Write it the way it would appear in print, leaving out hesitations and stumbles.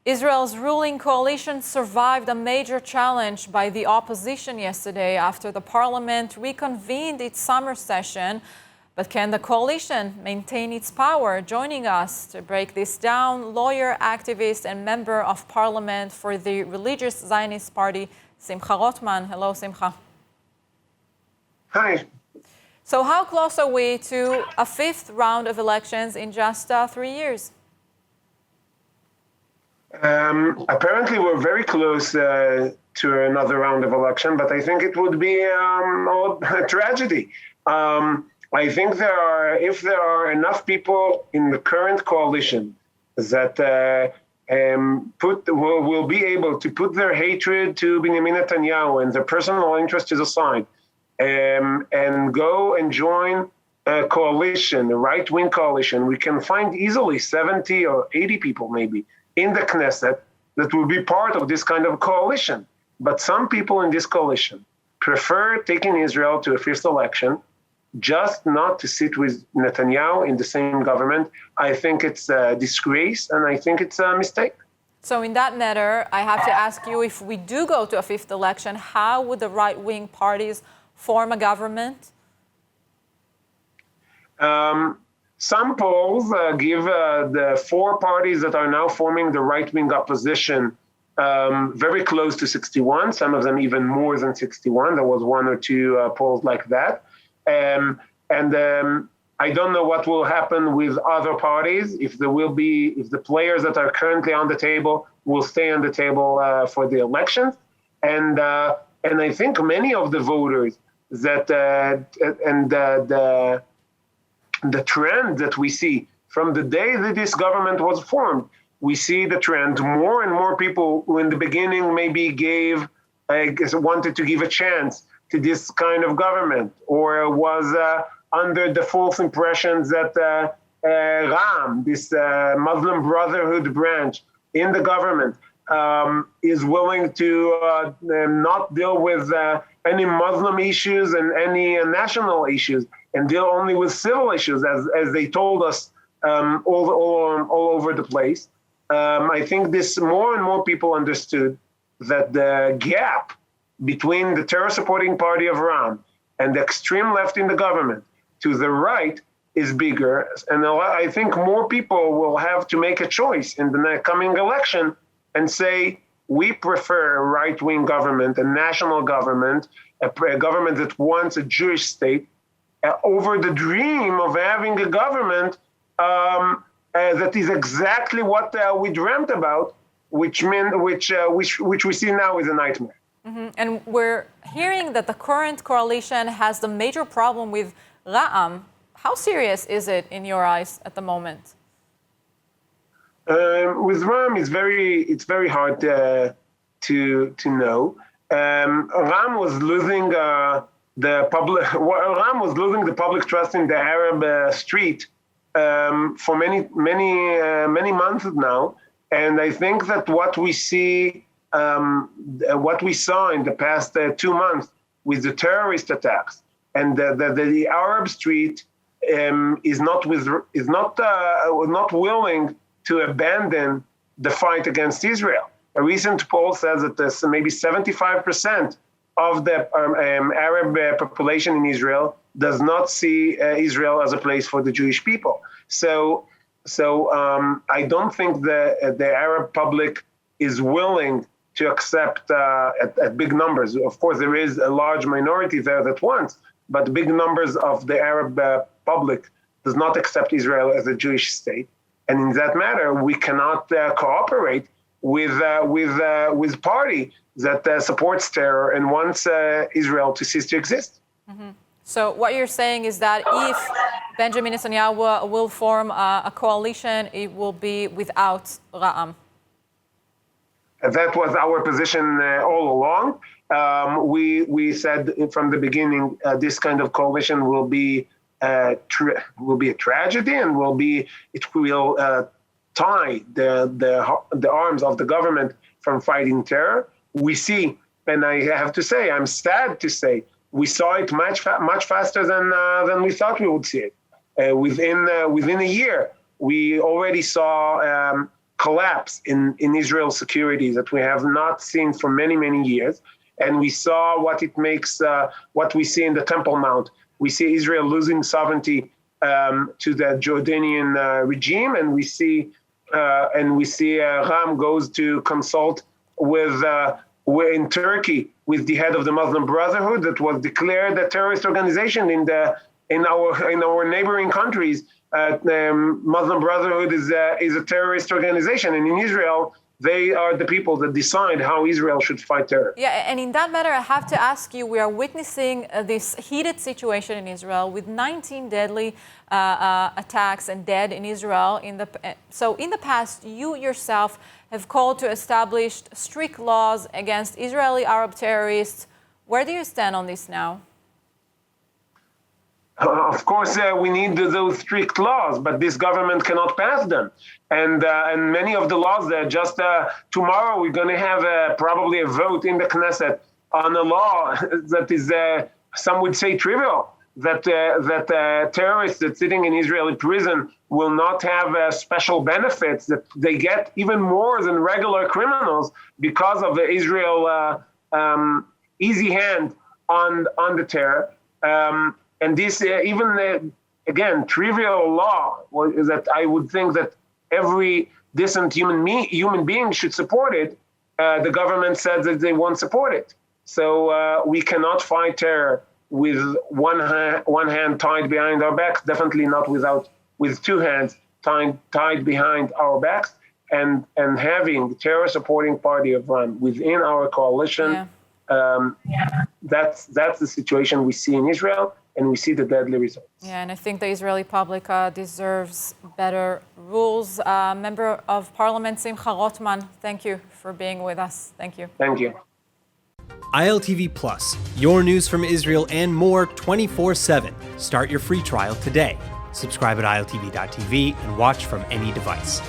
Israel's ruling coalition survived a major challenge by the opposition yesterday after the parliament reconvened its summer session. But can the coalition maintain its power? Joining us to break this down, lawyer, activist, and member of parliament for the religious Zionist party, Simcha Rotman. Hello, Simcha. Hi. So how close are we to a fifth round of elections in just 3 years? Apparently, we're very close to another round of election, but I think it would be a tragedy. I think if there are enough people in the current coalition that will be able to put their hatred to Benjamin Netanyahu and their personal interests aside, and go and join a coalition, a right-wing coalition, we can find easily 70 or 80 people maybe in the Knesset that will be part of this kind of coalition. But some people in this coalition prefer taking Israel to a fifth election just not to sit with Netanyahu in the same government. I think it's a disgrace, and I think it's a mistake. So in that matter, I have to ask you, if we do go to a fifth election, how would the right-wing parties form a government? Some polls give the four parties that are now forming the right-wing opposition very close to 61, some of them even more than 61. There was one or two polls like that. I don't know what will happen with other parties, if the players that are currently on the table will stay on the table for the elections. And I think many of the voters that the trend that we see from the day that this government was formed, we see the trend. More and more people who in the beginning maybe wanted to give a chance to this kind of government, or was under the false impressions that Ram, this Muslim Brotherhood branch in the government, is willing to not deal with any Muslim issues and any national issues, and deal only with civil issues, as they told us all over the place. I think this more and more people understood that the gap between the terror-supporting party of Ram and the extreme left in the government to the right is bigger. And I think more people will have to make a choice in the coming election and say, we prefer a right-wing government, a national government, a government that wants a Jewish state, over the dream of having a government that is exactly what we dreamt about, which we see now is a nightmare. Mm-hmm. And we're hearing that the current coalition has the major problem with Ra'am. How serious is it in your eyes at the moment? With Ram, it's very hard to know. Ram was losing the public trust in the Arab street for many months now, and I think that what we saw in the past 2 months with the terrorist attacks, and the Arab street is not willing to abandon the fight against Israel. A recent poll says that maybe 75% of the Arab population in Israel does not see Israel as a place for the Jewish people. So I don't think the Arab public is willing to accept at big numbers. Of course, there is a large minority there that wants, but big numbers of the Arab public does not accept Israel as a Jewish state. And in that matter, we cannot cooperate with party that supports terror and wants Israel to cease to exist. Mm-hmm. So what you're saying is that if Benjamin Netanyahu will form a coalition, it will be without Ra'am. That was our position all along. We said from the beginning this kind of coalition will be a tragedy, and it will tie the arms of the government from fighting terror. We see, and I have to say, I'm sad to say, we saw it much faster than we thought we would see it. Within a year, we already saw collapse in Israel's security that we have not seen for many, many years. And we saw what it makes, what we see in the Temple Mount. We see Israel losing sovereignty to the Jordanian regime, and we see Ram goes to consult with in Turkey with the head of the Muslim Brotherhood that was declared a terrorist organization in our neighboring countries. The Muslim Brotherhood is a terrorist organization, and in Israel, they are the people that decide how Israel should fight terror. Yeah, and in that matter, I have to ask you, we are witnessing this heated situation in Israel with 19 deadly attacks and dead in Israel. So in the past, you yourself have called to establish strict laws against Israeli Arab terrorists. Where do you stand on this now? Of course, we need those strict laws, but this government cannot pass them. And many of the laws that just tomorrow we're going to have probably a vote in the Knesset on a law that is, some would say, trivial, that terrorists that sitting in Israeli prison will not have special benefits, that they get even more than regular criminals because of the Israel easy hand on the terror. And this again, trivial law is that I would think that every decent human being should support it. The government said that they won't support it. So we cannot fight terror with one hand tied behind our backs, definitely not with two hands tied behind our backs, and having the terror supporting party of Ram within our coalition. That's the situation we see in Israel. And we see the deadly results. Yeah, and I think the Israeli public deserves better rules. Member of Parliament Simcha Rotman, thank you for being with us. Thank you. Thank you. ILTV Plus, your news from Israel and more 24/7. Start your free trial today. Subscribe at ILTV.tv and watch from any device.